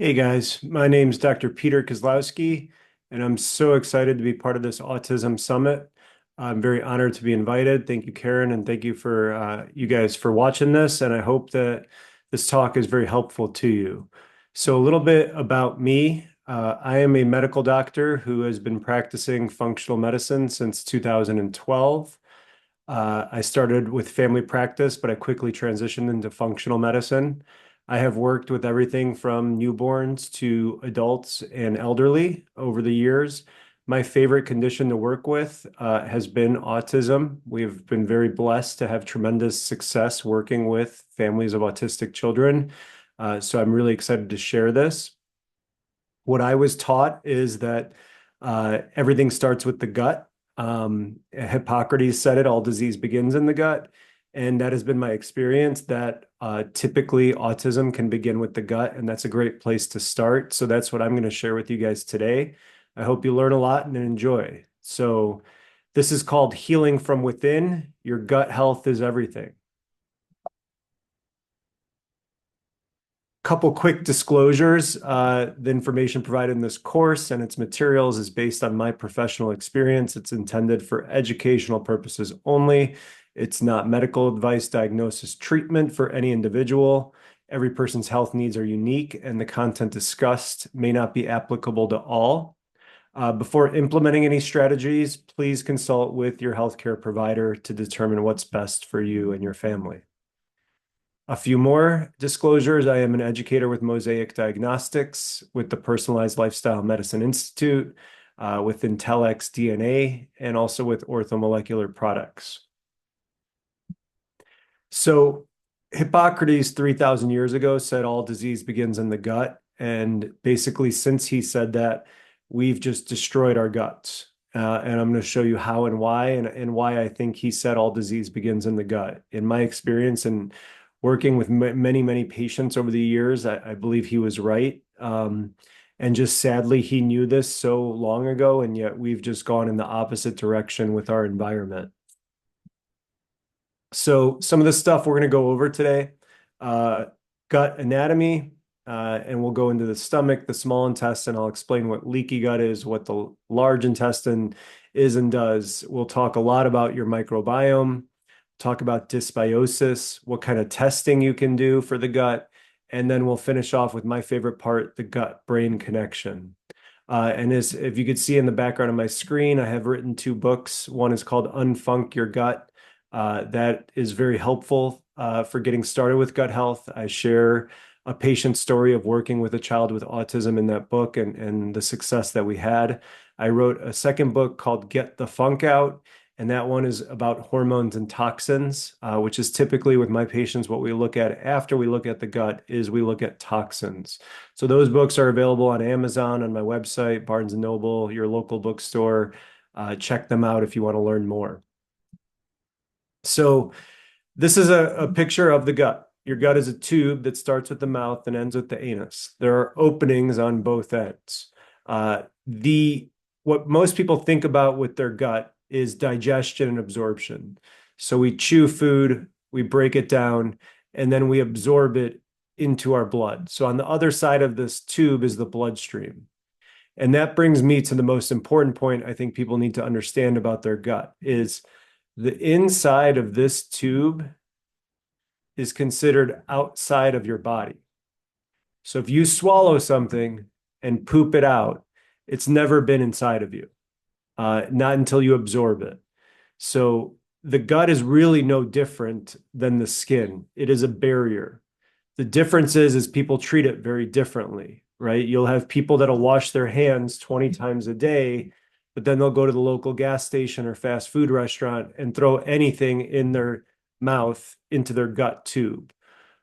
Hey guys, my name's Dr. Peter Kozlowski, and I'm so excited to be part of this Autism Summit. I'm very honored to be invited. Thank you, Karen, and thank you for you guys for watching this. And I hope that this talk is very helpful to you. So, a little bit about me. I am a medical doctor who has been practicing functional medicine since 2012. I started with family practice, but I quickly transitioned into functional medicine. I have worked with everything from newborns to adults and elderly over the years. My favorite condition to work with has been autism. We've been very blessed to have tremendous success working with families of autistic children. So I'm really excited to share this. What I was taught is that everything starts with the gut. Hippocrates said it, all disease begins in the gut. And that has been my experience that typically autism can begin with the gut, and that's a great place to start. So that's what I'm going to share with you guys today. I hope you learn a lot and enjoy. So this is called Healing from Within. Your gut health is everything. Couple quick disclosures. The information provided in this course and its materials is based on my professional experience. It's intended for educational purposes only. It's not medical advice, diagnosis, treatment for any individual. Every person's health needs are unique, and the content discussed may not be applicable to all. Before implementing any strategies, please consult with your healthcare provider to determine what's best for you and your family. A few more disclosures. I am an educator with Mosaic Diagnostics, with the Personalized Lifestyle Medicine Institute, with Intellex DNA, and also with Orthomolecular Products. So Hippocrates 3,000 years ago said all disease begins in the gut. And basically, since he said that, we've just destroyed our guts. And I'm going to show you how and why, and why I think he said all disease begins in the gut. In my experience and working with many, many patients over the years, I believe he was right. And just sadly, he knew this so long ago, and yet we've just gone in the opposite direction with our environment. So some of the stuff we're going to go over today, gut anatomy, and we'll go into the stomach, the small intestine. I'll explain what leaky gut is, what the large intestine is and does. We'll talk a lot about your microbiome, talk about dysbiosis, what kind of testing you can do for the gut, and then we'll finish off with my favorite part, the gut-brain connection. And if you could see in the background of my screen, I have written two books. One is called Unfunk Your Gut. That is very helpful for getting started with gut health. I share a patient story of working with a child with autism in that book and the success that we had. I wrote a second book called Get the Funk Out, and that one is about hormones and toxins, which is typically with my patients, what we look at after we look at the gut is we look at toxins. So those books are available on Amazon, on my website, Barnes & Noble, your local bookstore. Check them out if you want to learn more. So this is a picture of the gut. Your gut is a tube that starts with the mouth and ends with the anus. There are openings on both ends. What most people think about with their gut is digestion and absorption. So we chew food, we break it down, and then we absorb it into our blood. So on the other side of this tube is the bloodstream. And that brings me to the most important point I think people need to understand about their gut is the inside of this tube is considered outside of your body. So if you swallow something and poop it out, it's never been inside of you, not until you absorb it. So the gut is really no different than the skin. It is a barrier. The difference is people treat it very differently, right? You'll have people that'll wash their hands 20 times a day, but then they'll go to the local gas station or fast food restaurant and throw anything in their mouth into their gut tube.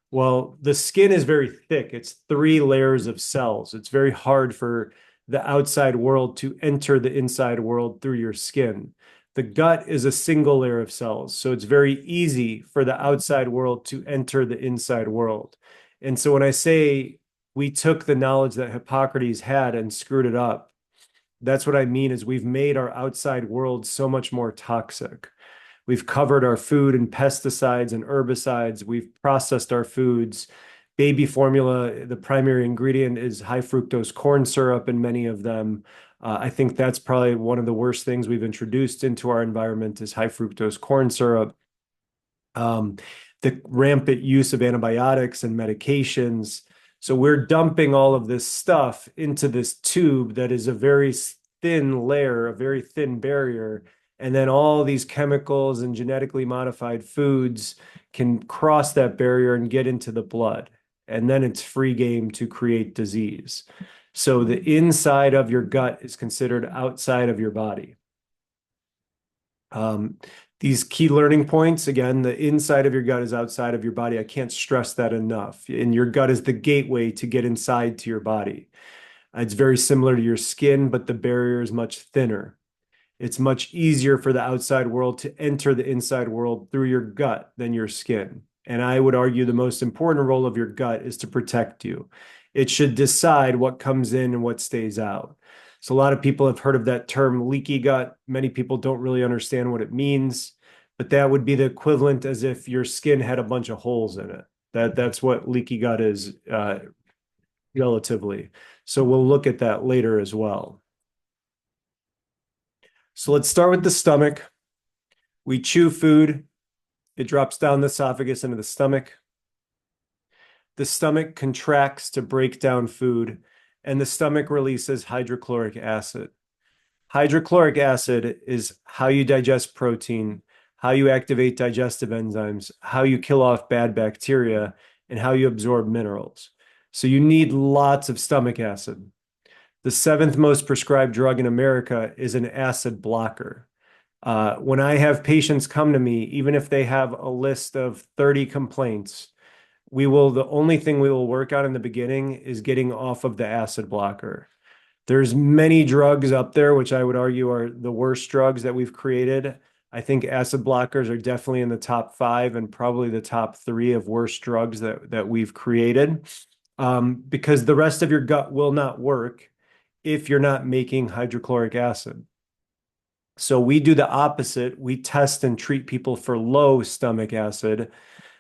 Well, the skin is very thick. It's 3 layers of cells. It's very hard for the outside world to enter the inside world through your skin. The gut is a single layer of cells, so it's very easy for the outside world to enter the inside world. And so when I say we took the knowledge that Hippocrates had and screwed it up, that's what I mean is we've made our outside world so much more toxic. We've covered our food in pesticides and herbicides. We've processed our foods Baby formula, the primary ingredient is high fructose corn syrup in many of them. I think that's probably one of the worst things we've introduced into our environment is high fructose corn syrup. Um, the rampant use of antibiotics and medications. So we're dumping all of this stuff into this tube that is a very thin layer, a very thin barrier. And then all these chemicals and genetically modified foods can cross that barrier and get into the blood. And then it's free game to create disease. So the inside of your gut is considered outside of your body. Um, these key learning points, again, the inside of your gut is outside of your body. I can't stress that enough. And your gut is the gateway to get inside to your body. It's very similar to your skin, but the barrier is much thinner. It's much easier for the outside world to enter the inside world through your gut than your skin. And I would argue the most important role of your gut is to protect you. It should decide what comes in and what stays out. So a lot of people have heard of that term leaky gut. Many people don't really understand what it means, but that would be the equivalent as if your skin had a bunch of holes in it. That's what leaky gut is relatively. So we'll look at that later as well. So let's start with the stomach. We chew food. It drops down the esophagus into the stomach. The stomach contracts to break down food, and the stomach releases hydrochloric acid. Hydrochloric acid is how you digest protein, how you activate digestive enzymes, how you kill off bad bacteria, and how you absorb minerals. So you need lots of stomach acid. The seventh most prescribed drug in America is an acid blocker. When I have patients come to me, even if they have a list of 30 complaints, the only thing we will work on in the beginning is getting off of the acid blocker. There's many drugs up there, which I would argue are the worst drugs that we've created. I think acid blockers are definitely in the top 5 and probably the top 3 of worst drugs that we've created, because the rest of your gut will not work if you're not making hydrochloric acid. So we do the opposite. We test and treat people for low stomach acid.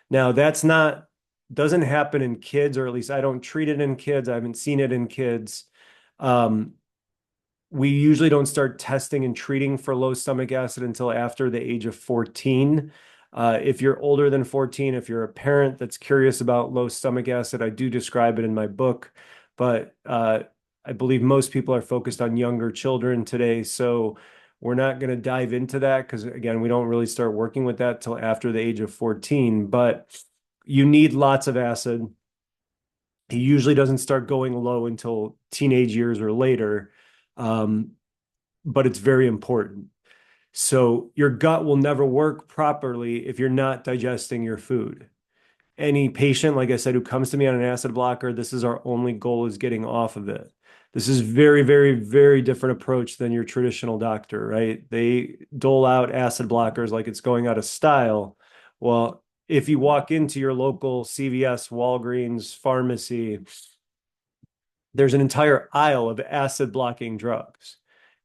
Now, doesn't happen in kids, or at least I don't treat it in kids. I haven't seen it in kids. We usually don't start testing and treating for low stomach acid until after the age of 14. If you're older than 14, if you're a parent that's curious about low stomach acid, I do describe it in my book, but I believe most people are focused on younger children today. So we're not going to dive into that because, again, we don't really start working with that till after the age of 14. But you need lots of acid. He usually doesn't start going low until teenage years or later, but it's very important. So your gut will never work properly if you're not digesting your food. Any patient, like I said, who comes to me on an acid blocker, this is our only goal, is getting off of it. This is very, very, very different approach than your traditional doctor, right? They dole out acid blockers like it's going out of style. Well, if you walk into your local CVS, Walgreens, pharmacy, there's an entire aisle of acid blocking drugs.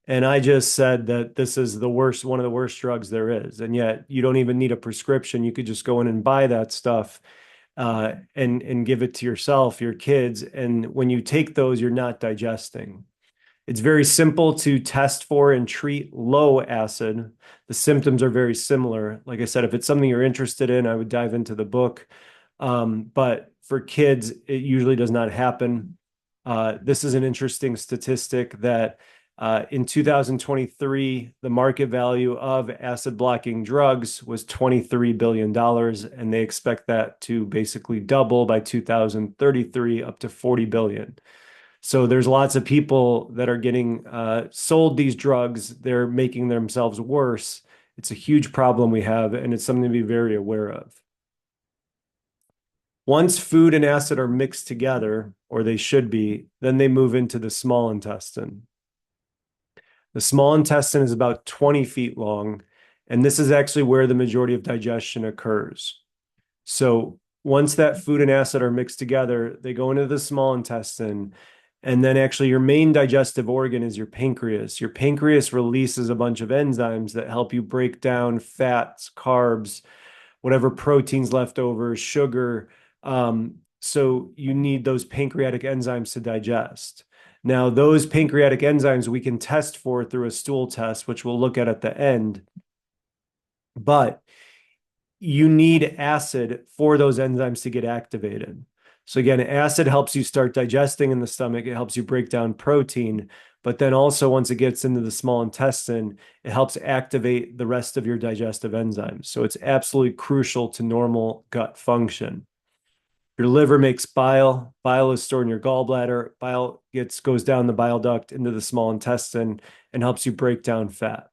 And I just said that this is one of the worst drugs there is. And yet you don't even need a prescription. You could just go in and buy that stuff and give it to yourself, your kids. And when you take those, you're not digesting. It's very simple to test for and treat low acid. The symptoms are very similar. Like I said, if it's something you're interested in, I would dive into the book. But for kids, it usually does not happen. This is an interesting statistic that in 2023, the market value of acid blocking drugs was $23 billion, and they expect that to basically double by 2033 up to 40 billion. So there's lots of people that are getting sold these drugs. They're making themselves worse. It's a huge problem we have, and it's something to be very aware of. Once food and acid are mixed together, or they should be, then they move into the small intestine. The small intestine is about 20 feet long, and this is actually where the majority of digestion occurs. So once that food and acid are mixed together, they go into the small intestine, and then actually your main digestive organ is your pancreas. Your pancreas releases a bunch of enzymes that help you break down fats, carbs, whatever proteins left over, sugar. So you need those pancreatic enzymes to digest. Now, those pancreatic enzymes we can test for through a stool test, which we'll look at the end. But you need acid for those enzymes to get activated. So again, acid helps you start digesting in the stomach. It helps you break down protein. But then also, once it gets into the small intestine, it helps activate the rest of your digestive enzymes. So it's absolutely crucial to normal gut function. Your liver makes bile. Bile is stored in your gallbladder. Bile goes down the bile duct into the small intestine and helps you break down fat.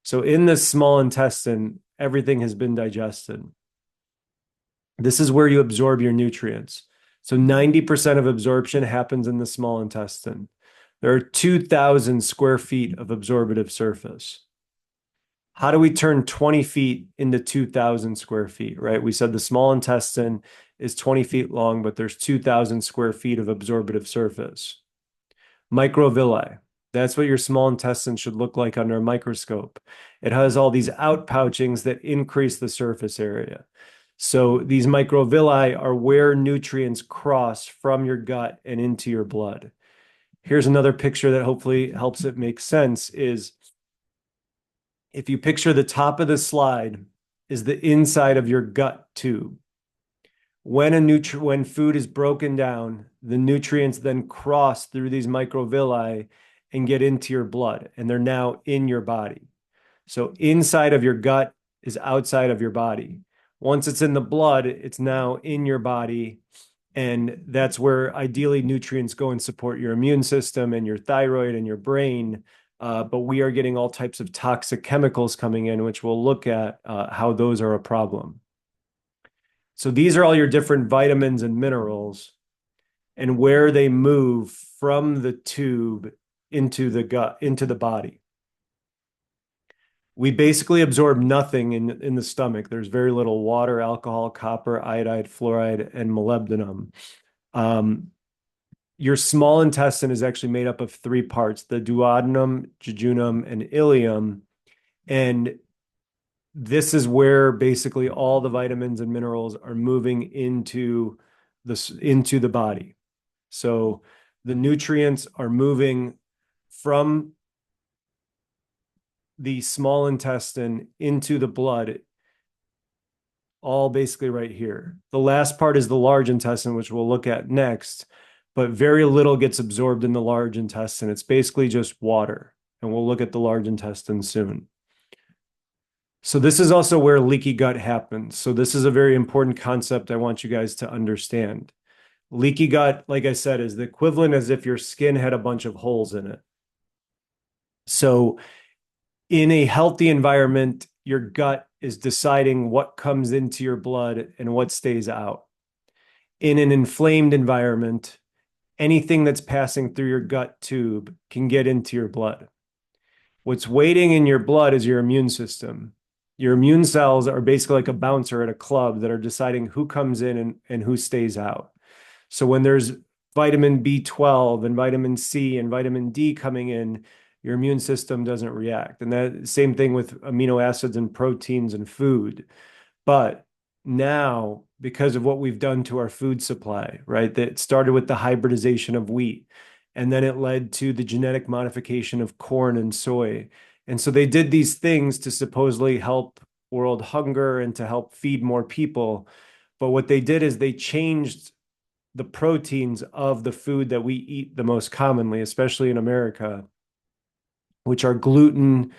So in the small intestine, everything has been digested. This is where you absorb your nutrients. So 90% of absorption happens in the small intestine. There are 2,000 square feet of absorptive surface. How do we turn 20 feet into 2,000 square feet, right? We said the small intestine is 20 feet long, but there's 2,000 square feet of absorptive surface. Microvilli. That's what your small intestine should look like under a microscope. It has all these outpouchings that increase the surface area. So these microvilli are where nutrients cross from your gut and into your blood. Here's another picture that hopefully helps it make sense is if you picture the top of the slide is the inside of your gut tube. When food is broken down, the nutrients then cross through these microvilli and get into your blood, and they're now in your body. So inside of your gut is outside of your body. Once it's in the blood, it's now in your body, and that's where ideally nutrients go and support your immune system and your thyroid and your brain. But we are getting all types of toxic chemicals coming in, which we'll look at how those are a problem. So these are all your different vitamins and minerals and where they move from the tube into the gut, into the body. We basically absorb nothing in the stomach. There's very little water, alcohol, copper, iodide, fluoride, and molybdenum. Your small intestine is actually made up of three parts, the duodenum, jejunum, and ileum. And this is where basically all the vitamins and minerals are moving into the body. So the nutrients are moving from the small intestine into the blood, all basically right here. The last part is the large intestine, which we'll look at next, but very little gets absorbed in the large intestine. It's basically just water, and we'll look at the large intestine soon. So this is also where leaky gut happens. So this is a very important concept I want you guys to understand. Leaky gut, like I said, is the equivalent as if your skin had a bunch of holes in it. So in a healthy environment, your gut is deciding what comes into your blood and what stays out. In an inflamed environment, anything that's passing through your gut tube can get into your blood. What's waiting in your blood is your immune system. Your immune cells are basically like a bouncer at a club that are deciding who comes in and who stays out. So when there's vitamin B12 and vitamin C and vitamin D coming in, your immune system doesn't react. And that same thing with amino acids and proteins and food. But now, because of what we've done to our food supply, right, that started with the hybridization of wheat, and then it led to the genetic modification of corn and soy. And so they did these things to supposedly help world hunger and to help feed more people. But what they did is they changed the proteins of the food that we eat the most commonly, especially in America, which are gluten,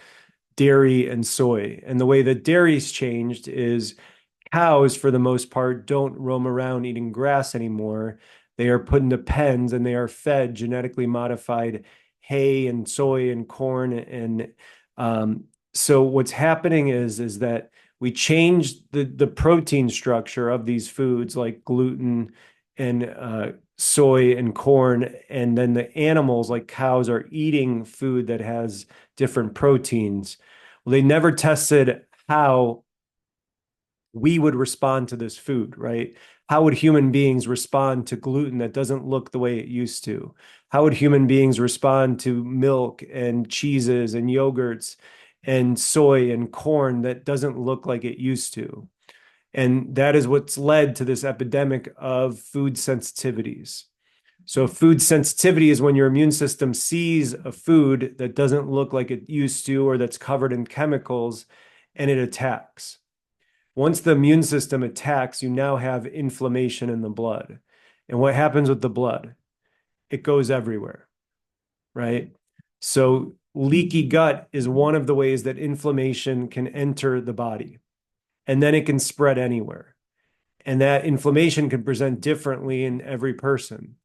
dairy, and soy. And the way that dairy's changed is cows, for the most part, don't roam around eating grass anymore. They are put into pens and they are fed genetically modified hay and soy and corn. And so what's happening is that we changed the protein structure of these foods like gluten and soy and corn, and then the animals like cows are eating food that has different proteins. Well, they never tested how we would respond to this food, right? How would human beings respond to gluten that doesn't look the way it used to? How would human beings respond to milk and cheeses and yogurts and soy and corn that doesn't look like it used to? And that is what's led to this epidemic of food sensitivities. So food sensitivity is when your immune system sees a food that doesn't look like it used to or that's covered in chemicals, and it attacks. Once the immune system attacks, you now have inflammation in the blood. And what happens with the blood? It goes everywhere, right? So leaky gut is one of the ways that inflammation can enter the body, and then it can spread anywhere. And that inflammation can present differently in every person.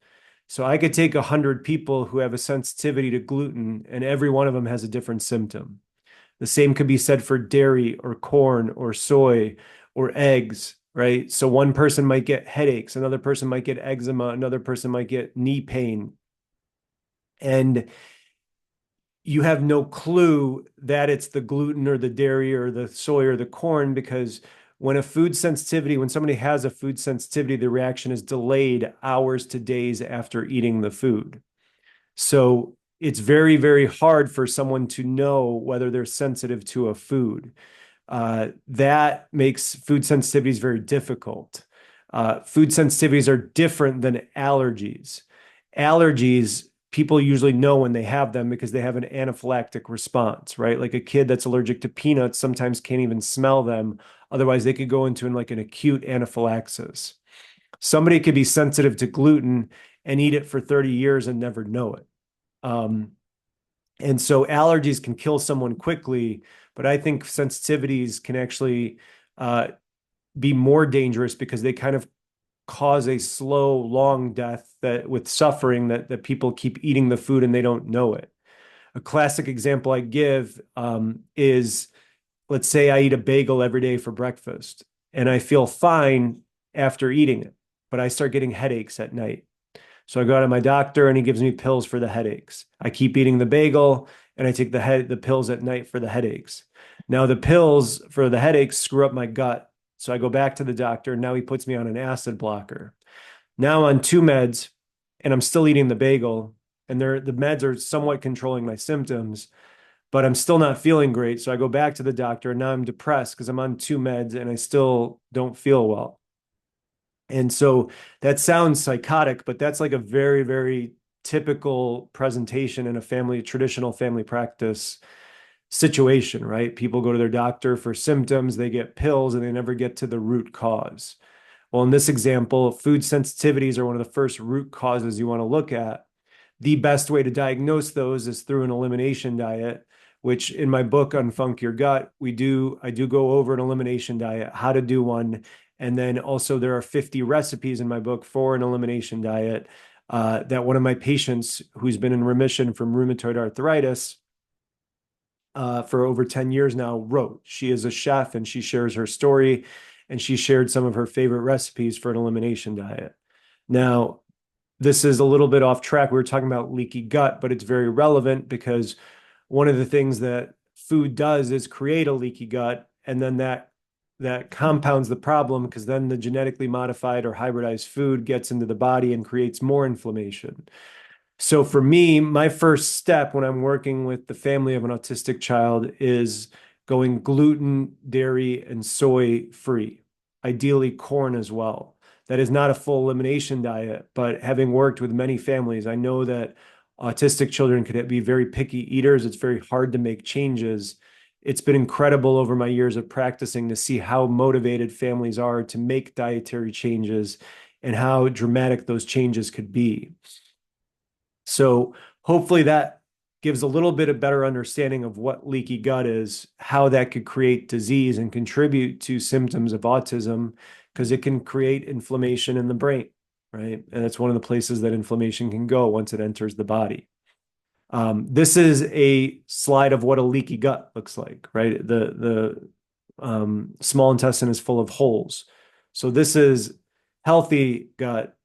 So I could take 100 people who have a sensitivity to gluten, and every one of them has a different symptom. The same could be said for dairy or corn or soy or eggs, right? So one person might get headaches, another person might get eczema, another person might get knee pain. And you have no clue that it's the gluten or the dairy or the soy or the corn, because when somebody has a food sensitivity, the reaction is delayed hours to days after eating the food. So it's very, very hard for someone to know whether they're sensitive to a food. That makes food sensitivities very difficult. Food sensitivities are different than allergies. Allergies, people usually know when they have them because they have an anaphylactic response, right? Like a kid that's allergic to peanuts sometimes can't even smell them. Otherwise, they could go into like an acute anaphylaxis. Somebody could be sensitive to gluten and eat it for 30 years and never know it. Um, and so allergies can kill someone quickly, but I think sensitivities can actually uh, be more dangerous because they kind of cause a slow, long death that with suffering that people keep eating the food and they don't know it. A classic example I give is, let's say I eat a bagel every day for breakfast and I feel fine after eating it, but I start getting headaches at night. So I go to my doctor and he gives me pills for the headaches. I keep eating the bagel and I take the pills at night for the headaches. Now the pills for the headaches screw up my gut. So I go back to the doctor and now he puts me on an acid blocker. Now I'm on two meds and I'm still eating the bagel, and the meds are somewhat controlling my symptoms, but I'm still not feeling great. So I go back to the doctor and now I'm depressed because I'm on two meds and I still don't feel well. And so that sounds psychotic, but that's like a very, very typical presentation in a traditional family practice situation, right? People go to their doctor for symptoms, they get pills, and they never get to the root cause. Well, in this example, food sensitivities are one of the first root causes you want to look at. The best way to diagnose those is through an elimination diet, which in my book Unfunk Your Gut, I do go over an elimination diet, how to do one. And then also there are 50 recipes in my book for an elimination diet that one of my patients who's been in remission from rheumatoid arthritis for over 10 years now wrote. She is a chef and she shares her story, and she shared some of her favorite recipes for an elimination diet. Now, this is a little bit off track. We were talking about leaky gut, but it's very relevant because one of the things that food does is create a leaky gut, and then that compounds the problem because then the genetically modified or hybridized food gets into the body and creates more inflammation. So for me, my first step when I'm working with the family of an autistic child is going gluten, dairy, and soy free, ideally corn as well. That is not a full elimination diet, but having worked with many families, I know that autistic children could be very picky eaters. It's very hard to make changes. It's been incredible over my years of practicing to see how motivated families are to make dietary changes and how dramatic those changes could be. So hopefully that gives a little bit of better understanding of what leaky gut is, how that could create disease and contribute to symptoms of autism, because it can create inflammation in the brain, right? And it's one of the places that inflammation can go once it enters the body. This is a slide of what a leaky gut looks like, right? The small intestine is full of holes. So this is healthy gut.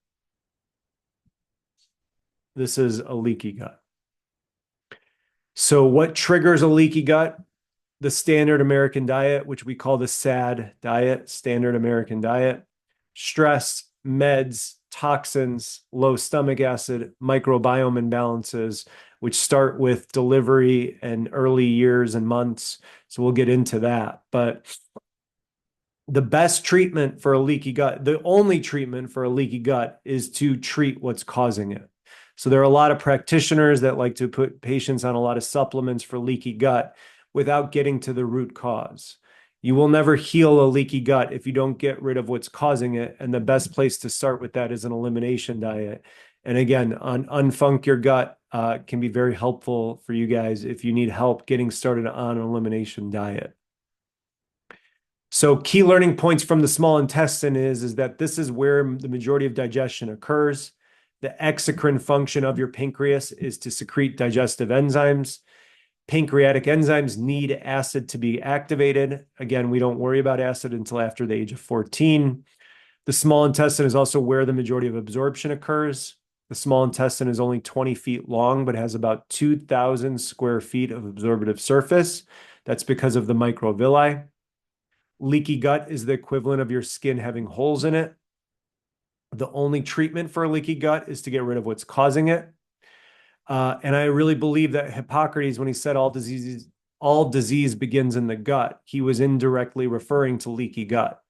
This is a leaky gut. So what triggers a leaky gut? The standard American diet, which we call the SAD diet, standard American diet. Stress, meds, toxins, low stomach acid, microbiome imbalances, which start with delivery and early years and months. So we'll get into that. But The best treatment for a leaky gut, the only treatment for a leaky gut is to treat what's causing it. So there are a lot of practitioners that like to put patients on a lot of supplements for leaky gut without getting to the root cause. You will never heal a leaky gut if you don't get rid of what's causing it. And the best place to start with that is an elimination diet. And again, Unfunk Your Gut can be very helpful for you guys if you need help getting started on an elimination diet. So key learning points from the small intestine is that this is where the majority of digestion occurs. The exocrine function of your pancreas is to secrete digestive enzymes. Pancreatic enzymes need acid to be activated. Again, we don't worry about acid until after the age of 14. The small intestine is also where the majority of absorption occurs. The small intestine is only 20 feet long, but has about 2,000 square feet of absorptive surface. That's because of the microvilli. Leaky gut is the equivalent of your skin having holes in it. The only treatment for a leaky gut is to get rid of what's causing it. And I really believe that Hippocrates, when he said all disease begins in the gut, he was indirectly referring to leaky gut.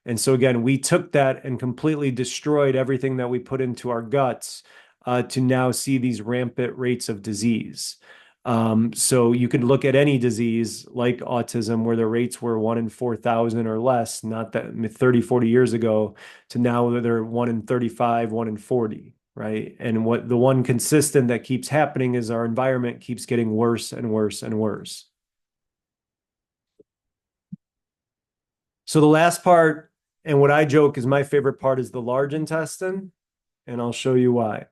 And so again, we took that and completely destroyed everything that we put into our guts to now see these rampant rates of disease. So you could look at any disease like autism where the rates were 1 in 4,000 or less, not that 30, 40 years ago, to now they're 1 in 35, 1 in 40, right? And what the one consistent that keeps happening is our environment keeps getting worse and worse and worse. So the last part, and what I joke is my favorite part, is the large intestine, and I'll show you why.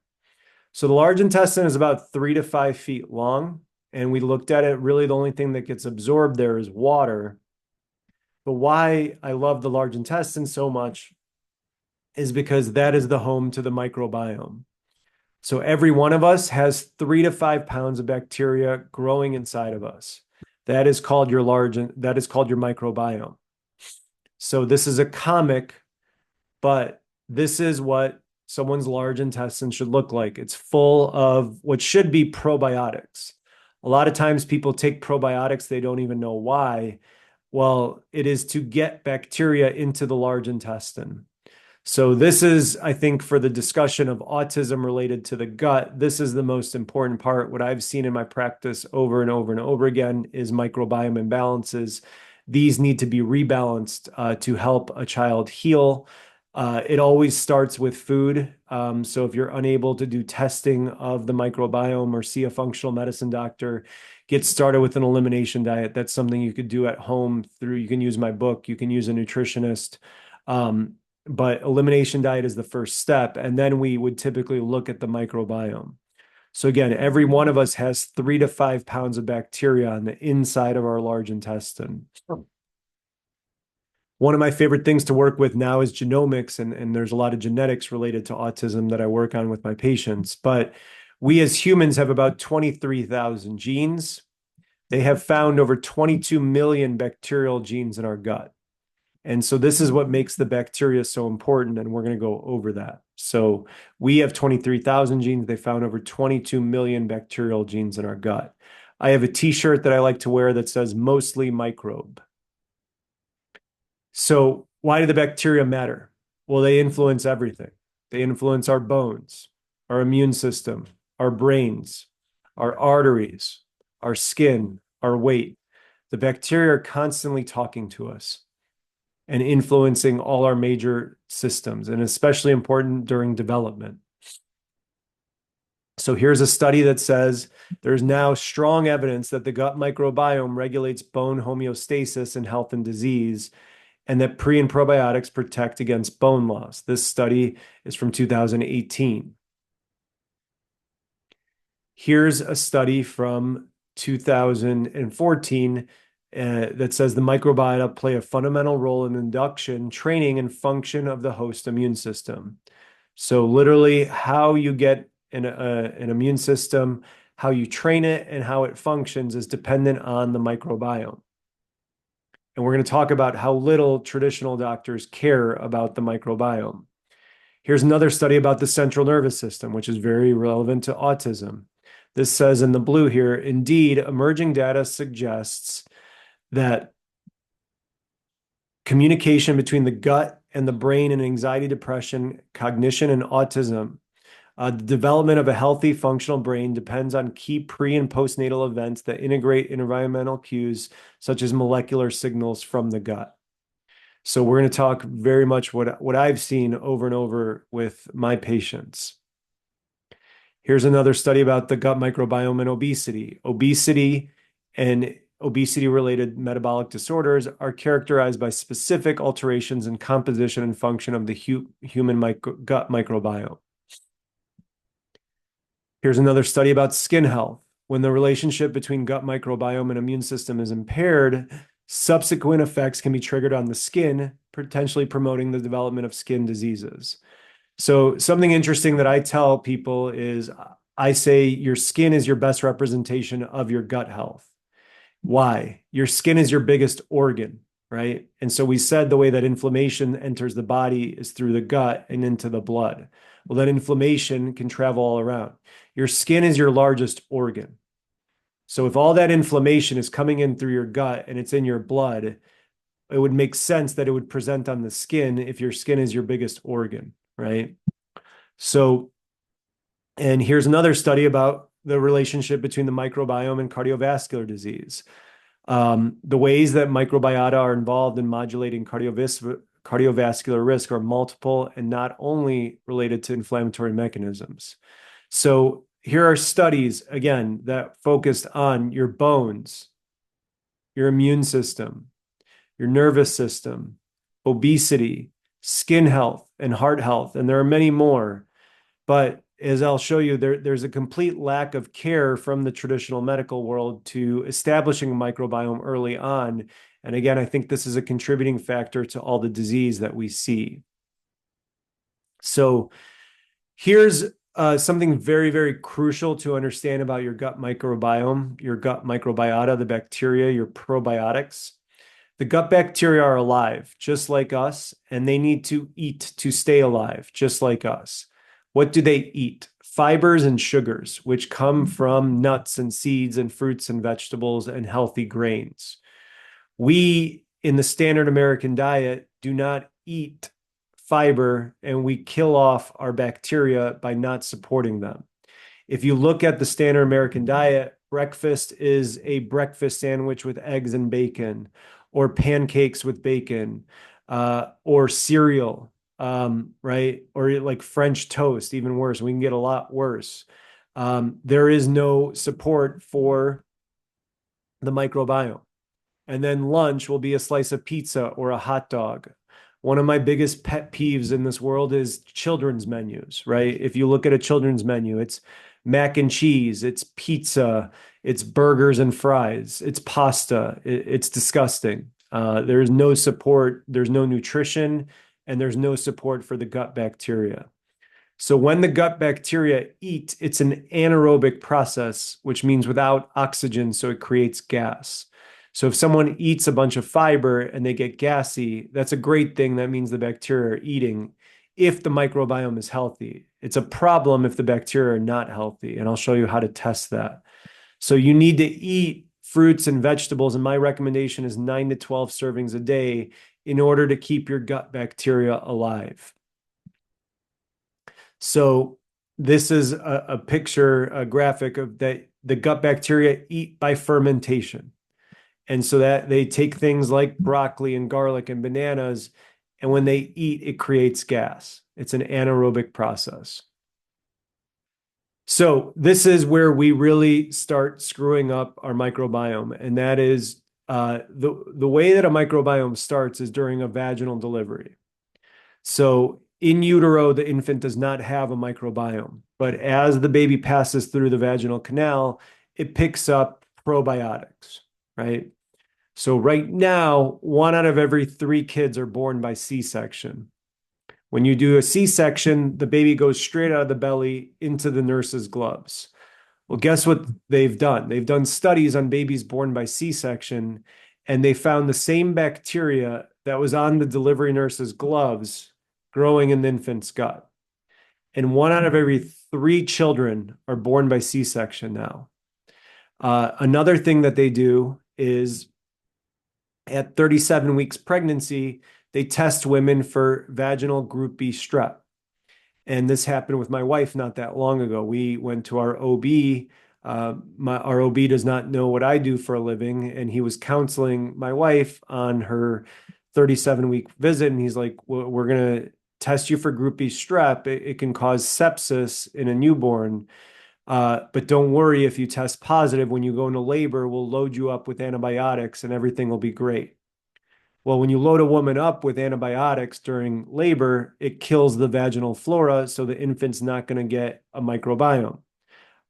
So the large intestine is about 3 to 5 feet long. And we looked at it. Really, the only thing that gets absorbed there is water. But why I love the large intestine so much is because that is the home to the microbiome. So every one of us has 3 to 5 pounds of bacteria growing inside of us. That is called your microbiome. So this is a comic, but this is what someone's large intestine should look like. It's full of what should be probiotics. A lot of times people take probiotics, they don't even know why. Well, it is to get bacteria into the large intestine. So this is, I think, for the discussion of autism related to the gut, this is the most important part. What I've seen in my practice over and over and over again is microbiome imbalances. These need to be rebalanced to help a child heal. It always starts with food. So if you're unable to do testing of the microbiome or see a functional medicine doctor, get started with an elimination diet. That's something you could do at home you can use my book, you can use a nutritionist. But elimination diet is the first step. And then we would typically look at the microbiome. So again, every one of us has 3 to 5 pounds of bacteria on the inside of our large intestine. One of my favorite things to work with now is genomics, and there's a lot of genetics related to autism that I work on with my patients. But we as humans have about 23,000 genes. They have found over 22 million bacterial genes in our gut. And so this is what makes the bacteria so important, and we're going to go over that. So we have 23,000 genes. They found over 22 million bacterial genes in our gut. I have a t-shirt that I like to wear that says mostly microbe. So why do the bacteria matter? Well, they influence everything. They influence our bones, our immune system, our brains, our arteries, our skin, our weight. The bacteria are constantly talking to us and influencing all our major systems, and especially important during development. So here's a study that says there's now strong evidence that the gut microbiome regulates bone homeostasis in health and disease, and that pre and probiotics protect against bone loss. This study is from 2018. Here's a study from 2014 that says the microbiota play a fundamental role in induction, training, and function of the host immune system. So literally how you get an immune system, how you train it, and how it functions is dependent on the microbiome. And we're going to talk about how little traditional doctors care about the microbiome. Here's another study about the central nervous system, which is very relevant to autism. This says in the blue here, indeed, emerging data suggests that communication between the gut and the brain and anxiety, depression, cognition, and autism. The development of a healthy, functional brain depends on key pre and postnatal events that integrate environmental cues, such as molecular signals from the gut. So we're going to talk very much what I've seen over and over with my patients. Here's another study about the gut microbiome and obesity. Obesity and obesity-related metabolic disorders are characterized by specific alterations in composition and function of the human gut microbiome. Here's another study about skin health. When the relationship between gut microbiome and immune system is impaired, subsequent effects can be triggered on the skin, potentially promoting the development of skin diseases. So something interesting that I tell people is I say your skin is your best representation of your gut health. Why? Your skin is your biggest organ, right? And so we said the way that inflammation enters the body is through the gut and into the blood. Well, that inflammation can travel all around. Your skin is your largest organ. So if all that inflammation is coming in through your gut and it's in your blood, it would make sense that it would present on the skin if your skin is your biggest organ, right? So, and here's another study about the relationship between the microbiome and cardiovascular disease. The ways that microbiota are involved in modulating cardiovascular risk are multiple and not only related to inflammatory mechanisms. So here are studies, again, that focused on your bones, your immune system, your nervous system, obesity, skin health, and heart health. And there are many more. But as I'll show you, there's a complete lack of care from the traditional medical world to establishing a microbiome early on. And again, I think this is a contributing factor to all the disease that we see. So here's something very, very crucial to understand about your gut microbiome, your gut microbiota, the bacteria, your probiotics. The gut bacteria are alive, just like us, and they need to eat to stay alive, just like us. What do they eat? Fibers and sugars, which come from nuts and seeds and fruits and vegetables and healthy grains. We, in the standard American diet, do not eat fiber, and we kill off our bacteria by not supporting them. If you look at the standard American diet, breakfast is a breakfast sandwich with eggs and bacon, or pancakes with bacon, or cereal, right? Or like French toast, even worse. We can get a lot worse. There is no support for the microbiome. And then lunch will be a slice of pizza or a hot dog. One of my biggest pet peeves in this world is children's menus, right? If you look at a children's menu, it's mac and cheese, it's pizza, it's burgers and fries, it's pasta. It's disgusting. There's no support, there's no nutrition, and there's no support for the gut bacteria. So when the gut bacteria eat, it's an anaerobic process, which means without oxygen, so it creates gas. So if someone eats a bunch of fiber and they get gassy, that's a great thing. That means the bacteria are eating if the microbiome is healthy. It's a problem if the bacteria are not healthy, and I'll show you how to test that. So you need to eat fruits and vegetables, and my recommendation is 9 to 12 servings a day in order to keep your gut bacteria alive. So this is a picture, a graphic of that the gut bacteria eat by fermentation. And so that they take things like broccoli and garlic and bananas, and when they eat, it creates gas. It's an anaerobic process. So this is where we really start screwing up our microbiome, and that is the way that a microbiome starts is during a vaginal delivery. So in utero, the infant does not have a microbiome, but as the baby passes through the vaginal canal, it picks up probiotics, right? So right now, 1 out of every 3 kids are born by C-section. When you do a C-section, the baby goes straight out of the belly into the nurse's gloves. Well, guess what they've done? They've done studies on babies born by C-section, and they found the same bacteria that was on the delivery nurse's gloves growing in the infant's gut. And 1 out of every 3 children are born by C-section now. Another thing that they do is At 37 weeks pregnancy, they test women for vaginal group B strep. And this happened with my wife not that long ago. We went to our OB. Our OB does not know what I do for a living, and he was counseling my wife on her 37-week visit. And he's like, well, we're going to test you for group B strep. It can cause sepsis in a newborn. But don't worry if you test positive when you go into labor, we'll load you up with antibiotics and everything will be great. Well, when you load a woman up with antibiotics during labor, it kills the vaginal flora, so the infant's not going to get a microbiome.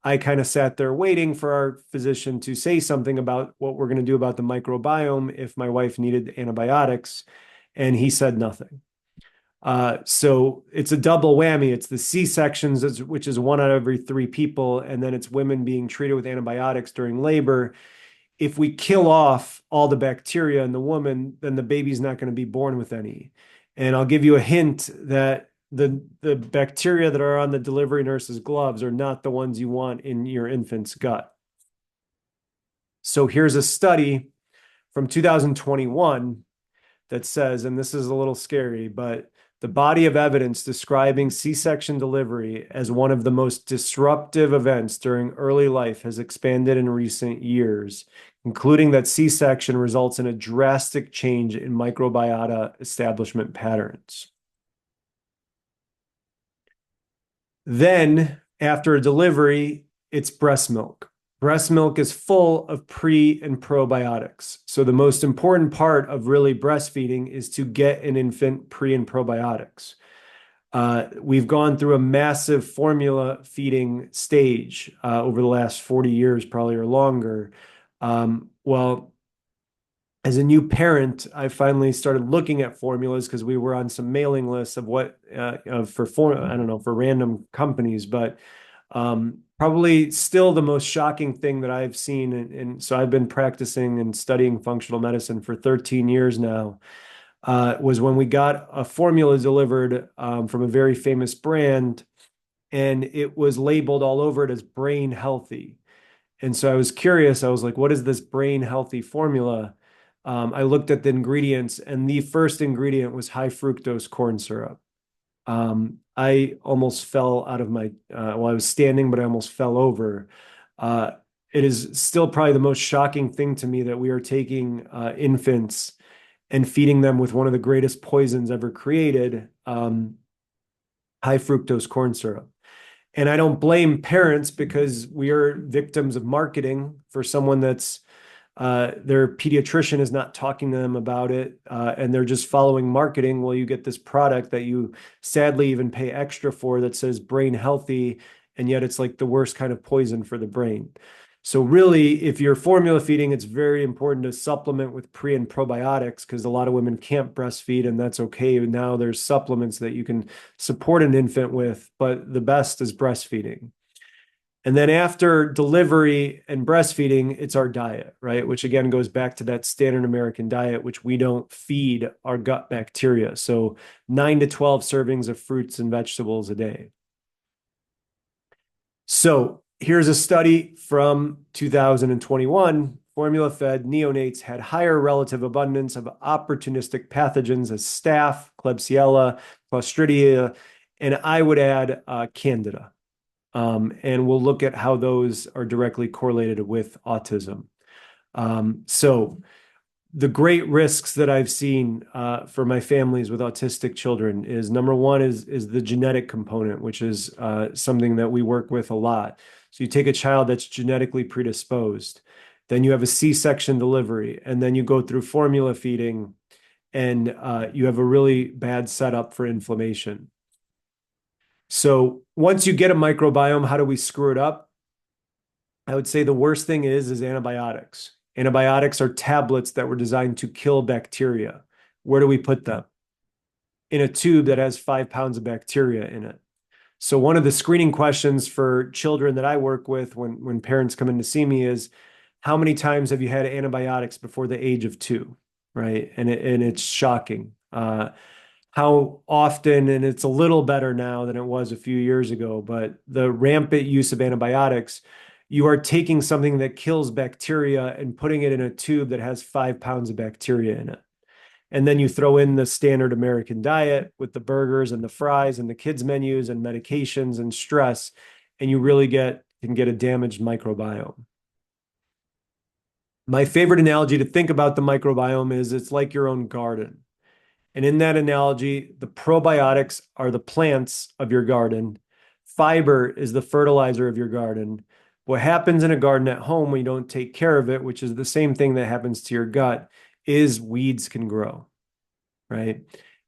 I kind of sat there waiting for our physician to say something about what we're going to do about the microbiome if my wife needed antibiotics, and he said nothing. So it's a double whammy. It's the C-sections, which is 1 out of every 3 people, and then it's women being treated with antibiotics during labor. If we kill off all the bacteria in the woman, then the baby's not going to be born with any. And I'll give you a hint that the bacteria that are on the delivery nurse's gloves are not the ones you want in your infant's gut. So here's a study from 2021 that says, and this is a little scary, but the body of evidence describing C-section delivery as one of the most disruptive events during early life has expanded in recent years, including that C-section results in a drastic change in microbiota establishment patterns. Then, after a delivery, it's breast milk. Breast milk is full of pre and probiotics. So the most important part of really breastfeeding is to get an infant pre and probiotics. We've gone through a massive formula feeding stage over the last 40 years, probably or longer. Well, as a new parent, I finally started looking at formulas because we were on some mailing lists of what I don't know, for random companies, but probably still the most shocking thing that I've seen. And so I've been practicing and studying functional medicine for 13 years now, was when we got a formula delivered from a very famous brand, and it was labeled all over it as brain healthy. And so I was curious. I was like, what is this brain healthy formula? I looked at the ingredients, and the first ingredient was high fructose corn syrup. I almost fell out of my, well, I was standing, but I almost fell over. It is still probably the most shocking thing to me that we are taking infants and feeding them with one of the greatest poisons ever created, high fructose corn syrup. And I don't blame parents because we are victims of marketing for someone that's their pediatrician is not talking to them about it, and they're just following marketing. Well, you get this product that you sadly even pay extra for that says brain healthy, and yet it's like the worst kind of poison for the brain. So really, if you're formula feeding, it's very important to supplement with pre and probiotics because a lot of women can't breastfeed, and that's okay. Now there's supplements that you can support an infant with, but the best is breastfeeding. And then after delivery and breastfeeding, it's our diet, right? Which again goes back to that standard American diet, which we don't feed our gut bacteria. So 9 to 12 servings of fruits and vegetables a day. So here's a study from 2021. Formula-fed neonates had higher relative abundance of opportunistic pathogens as staph, Klebsiella, Clostridia, and I would add Candida. And we'll look at how those are directly correlated with autism. So the great risks that I've seen for my families with autistic children is number one is the genetic component, which is something that we work with a lot. So you take a child that's genetically predisposed, then you have a C-section delivery, and then you go through formula feeding, and you have a really bad setup for inflammation. So once you get a microbiome, how do we screw it up? I would say the worst thing is antibiotics. Antibiotics are tablets that were designed to kill bacteria. Where do we put them? In a tube that has 5 pounds of bacteria in it. So one of the screening questions for children that I work with when parents come in to see me is, how many times have you had antibiotics before the age of 2, right? And it's shocking. How often, and it's a little better now than it was a few years ago, but the rampant use of antibiotics, you are taking something that kills bacteria and putting it in a tube that has 5 pounds of bacteria in it. And then you throw in the standard American diet with the burgers and the fries and the kids' menus and medications and stress, and you really can get a damaged microbiome. My favorite analogy to think about the microbiome is it's like your own garden. And in that analogy, the probiotics are the plants of your garden. Fiber is the fertilizer of your garden. What happens in a garden at home when you don't take care of it, which is the same thing that happens to your gut, is weeds can grow, right?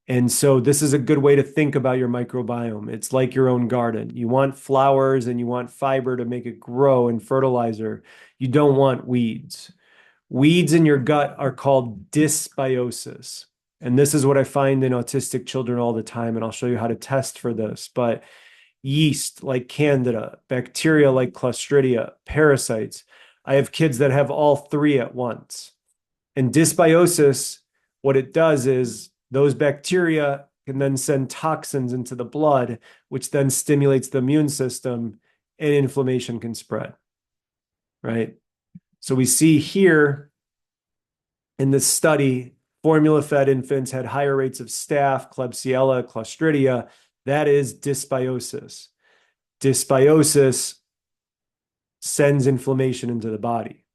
And so this is a good way to think about your microbiome. It's like your own garden. You want flowers and you want fiber to make it grow and fertilizer. You don't want weeds. Weeds in your gut are called dysbiosis. And this is what I find in autistic children all the time. And I'll show you how to test for this. But yeast like Candida, bacteria like Clostridia, parasites. I have kids that have all three at once. And dysbiosis, what it does is those bacteria can then send toxins into the blood, which then stimulates the immune system and inflammation can spread, right? So we see here in this study, formula-fed infants had higher rates of staph, Klebsiella, Clostridia. That is dysbiosis. Dysbiosis sends inflammation into the body.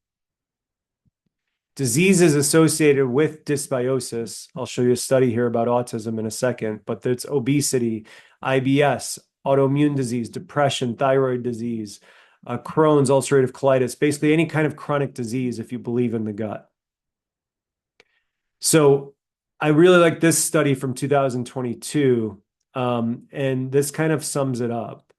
Diseases associated with dysbiosis, I'll show you a study here about autism in a second, but it's obesity, IBS, autoimmune disease, depression, thyroid disease, Crohn's, ulcerative colitis, basically any kind of chronic disease if you believe in the gut. So I really like this study from 2022, and this kind of sums it up.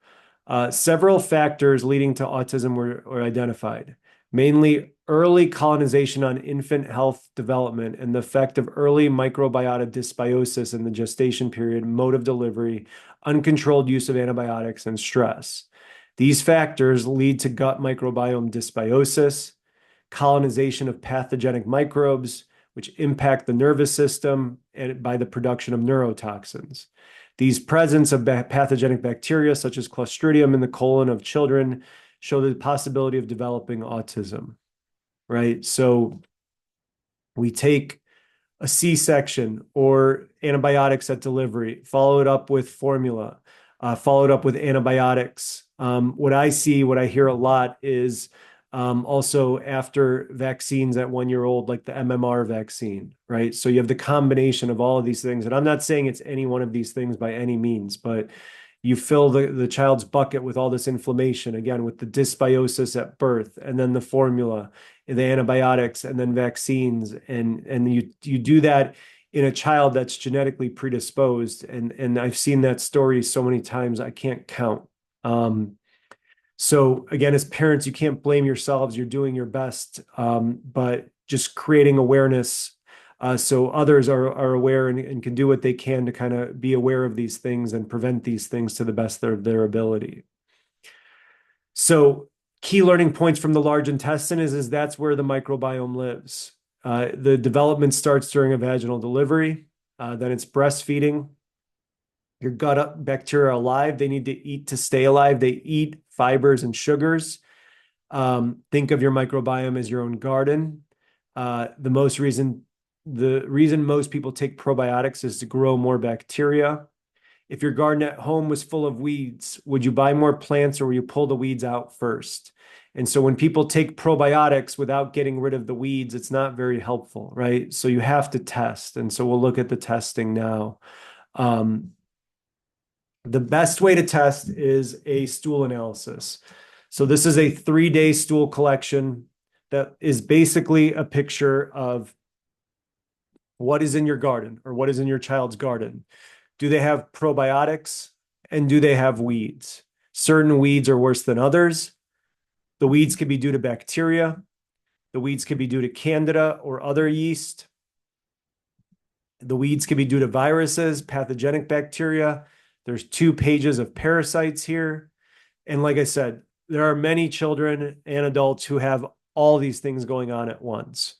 Several factors leading to autism were identified, mainly early colonization on infant health development and the effect of early microbiota dysbiosis in the gestation period, mode of delivery, uncontrolled use of antibiotics, and stress. These factors lead to gut microbiome dysbiosis, colonization of pathogenic microbes, which impact the nervous system and by the production of neurotoxins. These presence of pathogenic bacteria, such as Clostridium in the colon of children, show the possibility of developing autism, right? So we take a C-section or antibiotics at delivery, follow it up with formula, followed up with antibiotics. What I hear a lot is also after vaccines at 1 year old, like the MMR vaccine, right? So you have the combination of all of these things. And I'm not saying it's any one of these things by any means, but you fill the child's bucket with all this inflammation, again, with the dysbiosis at birth, and then the formula, the antibiotics, and then vaccines. And you do that in a child that's genetically predisposed. And I've seen that story so many times, I can't count. So again, as parents, you can't blame yourselves. You're doing your best, but just creating awareness so others are aware and can do what they can to kind of be aware of these things and prevent these things to the best of their ability. So key learning points from the large intestine is that's where the microbiome lives. The development starts during a vaginal delivery. Then it's breastfeeding. Your gut bacteria are alive. They need to eat to stay alive. They eat fibers and sugars. Think of your microbiome as your own garden. The reason most people take probiotics is to grow more bacteria. If your garden at home was full of weeds, would you buy more plants or will you pull the weeds out first? And so when people take probiotics without getting rid of the weeds, it's not very helpful, right? So you have to test. And so we'll look at the testing now. The best way to test is a stool analysis. So this is a 3-day stool collection that is basically a picture of what is in your garden or what is in your child's garden. Do they have probiotics and do they have weeds? Certain weeds are worse than others. The weeds could be due to bacteria. The weeds could be due to Candida or other yeast. The weeds could be due to viruses, pathogenic bacteria. There's 2 pages of parasites here. And like I said, there are many children and adults who have all these things going on at once.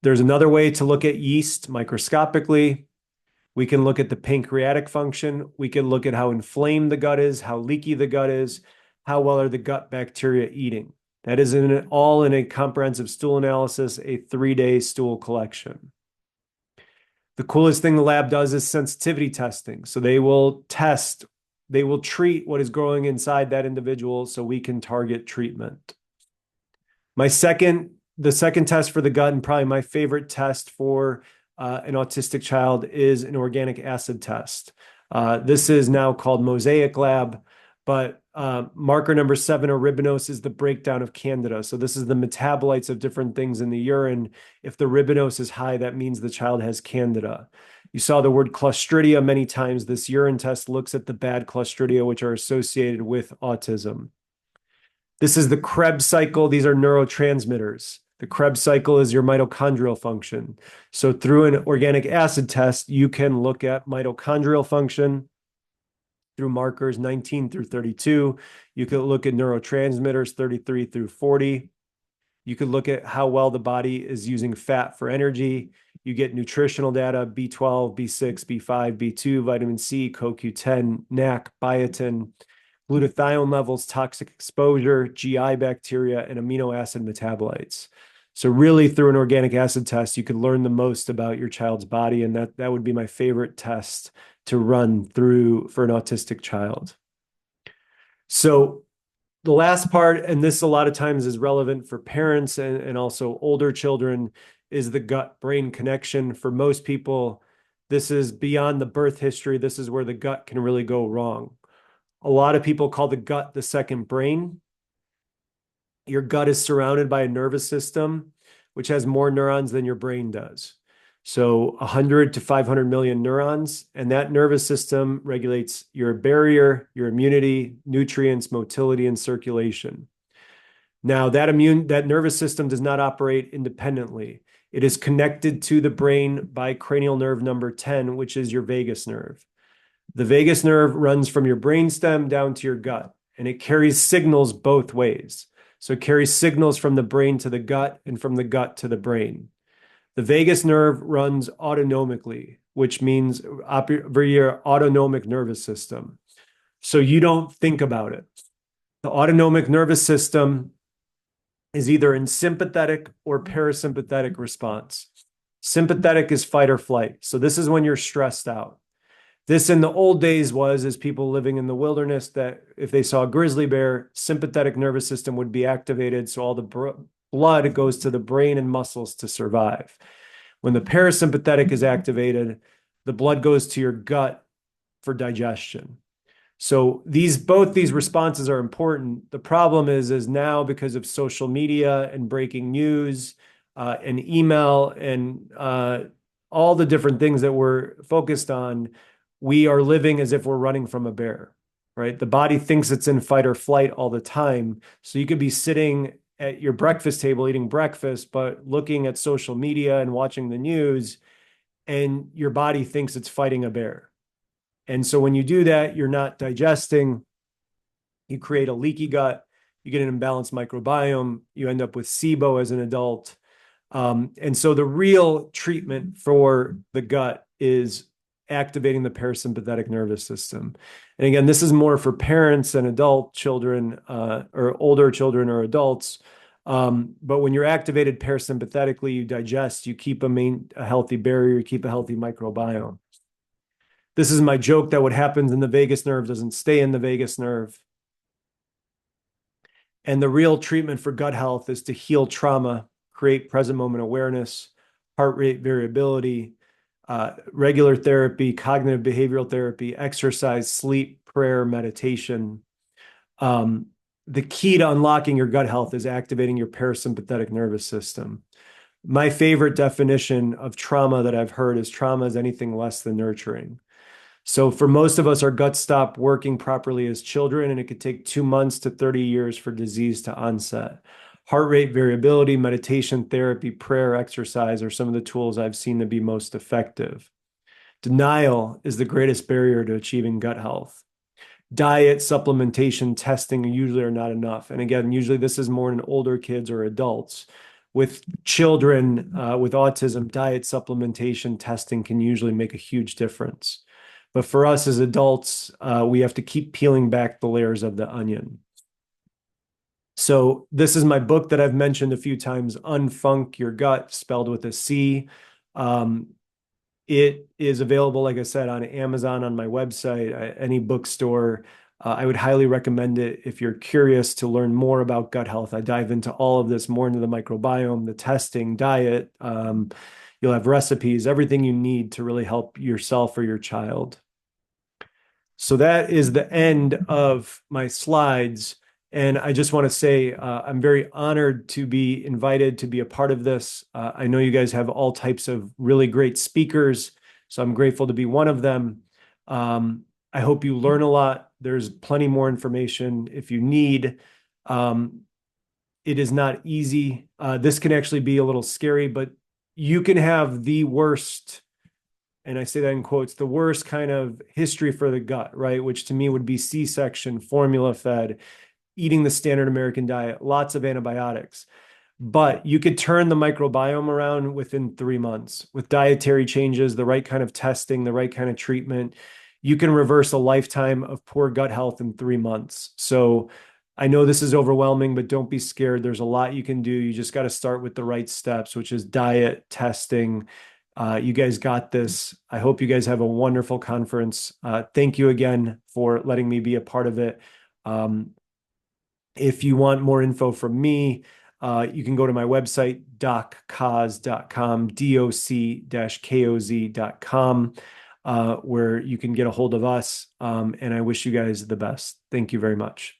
There's another way to look at yeast microscopically. We can look at the pancreatic function. We can look at how inflamed the gut is, how leaky the gut is. how well are the gut bacteria eating. That is all in a comprehensive stool analysis, a 3-day stool collection. The coolest thing the lab does is sensitivity testing. So they will treat what is growing inside that individual so we can target treatment. The second test for the gut, and probably my favorite test for an autistic child, is an organic acid test. This is now called Mosaic Lab, but marker number 7, ribinose, is the breakdown of Candida. So this is the metabolites of different things in the urine. If the ribinose is high, that means the child has Candida. You saw the word Clostridia many times. This urine test looks at the bad Clostridia, which are associated with autism. This is the Krebs cycle. These are neurotransmitters. The Krebs cycle is your mitochondrial function. So through an organic acid test, you can look at mitochondrial function through markers 19 through 32. You could look at neurotransmitters 33 through 40. You could look at how well the body is using fat for energy. You get nutritional data, B12, B6, B5, B2, vitamin C, CoQ10, NAC, biotin, glutathione levels, toxic exposure, GI bacteria, and amino acid metabolites. So really, through an organic acid test, you could learn the most about your child's body, and that would be my favorite test to run through for an autistic child. So the last part, and this a lot of times is relevant for parents and also older children, is the gut-brain connection. For most people, this is beyond the birth history. This is where the gut can really go wrong. A lot of people call the gut the second brain. Your gut is surrounded by a nervous system, which has more neurons than your brain does. So 100 to 500 million neurons, and that nervous system regulates your barrier, your immunity, nutrients, motility, and circulation. Now, that nervous system does not operate independently. It is connected to the brain by cranial nerve number 10, which is your vagus nerve. The vagus nerve runs from your brainstem down to your gut, and it carries signals both ways. So it carries signals from the brain to the gut and from the gut to the brain. The vagus nerve runs autonomically, which means over your autonomic nervous system. So you don't think about it. The autonomic nervous system is either in sympathetic or parasympathetic response. Sympathetic is fight or flight. So this is when you're stressed out. This in the old days was people living in the wilderness, that if they saw a grizzly bear, sympathetic nervous system would be activated. So all the blood goes to the brain and muscles to survive. When the parasympathetic is activated, the blood goes to your gut for digestion. So both these responses are important. The problem is now, because of social media and breaking news and email and all the different things that we're focused on, we are living as if we're running from a bear, right? The body thinks it's in fight or flight all the time. So you could be sitting at your breakfast table eating breakfast, but looking at social media and watching the news, and your body thinks it's fighting a bear. And so when you do that, you're not digesting. You create a leaky gut. You get an imbalanced microbiome. You end up with SIBO as an adult. And so the real treatment for the gut is activating the parasympathetic nervous system. And again, this is more for parents and adult children or older children or adults. But when you're activated parasympathetically, you digest, you keep a healthy barrier, you keep a healthy microbiome. This is my joke that what happens in the vagus nerve doesn't stay in the vagus nerve. And the real treatment for gut health is to heal trauma, create present moment awareness, heart rate variability, regular therapy, cognitive behavioral therapy, exercise, sleep, prayer, meditation. The key to unlocking your gut health is activating your parasympathetic nervous system. My favorite definition of trauma that I've heard is trauma is anything less than nurturing. So for most of us, our guts stop working properly as children, and it could take 2 months to 30 years for disease to onset. Heart rate variability, meditation, therapy, prayer, exercise are some of the tools I've seen to be most effective. Denial is the greatest barrier to achieving gut health. Diet, supplementation, testing usually are not enough. And again, usually this is more in older kids or adults. With children with autism, diet, supplementation, testing can usually make a huge difference. But for us as adults, we have to keep peeling back the layers of the onion. So this is my book that I've mentioned a few times, Unfunk Your Gut, spelled with a C. Um, it is available, like I said, on Amazon, on my website, any bookstore. I would highly recommend it if you're curious to learn more about gut health. I dive into all of this, more into the microbiome, the testing, diet. You'll have recipes, everything you need to really help yourself or your child. So that is the end of my slides. And I just want to say I'm very honored to be invited to be a part of this. I know you guys have all types of really great speakers, so I'm grateful to be one of them. Um, I hope you learn a lot. There's plenty more information if you need. Um, it is not easy. This can actually be a little scary, but you can have the worst, and I say that in quotes, the worst kind of history for the gut, right? Which to me would be C-section, formula fed, eating the standard American diet, lots of antibiotics. But you could turn the microbiome around within 3 months with dietary changes, the right kind of testing, the right kind of treatment. You can reverse a lifetime of poor gut health in 3 months. So I know this is overwhelming, but don't be scared. There's a lot you can do. You just got to start with the right steps, which is diet, testing. You guys got this. I hope you guys have a wonderful conference. Thank you again for letting me be a part of it. Um, if you want more info from me, you can go to my website, dockoz.com, doc-koz.com, where you can get a hold of us. And I wish you guys the best. Thank you very much.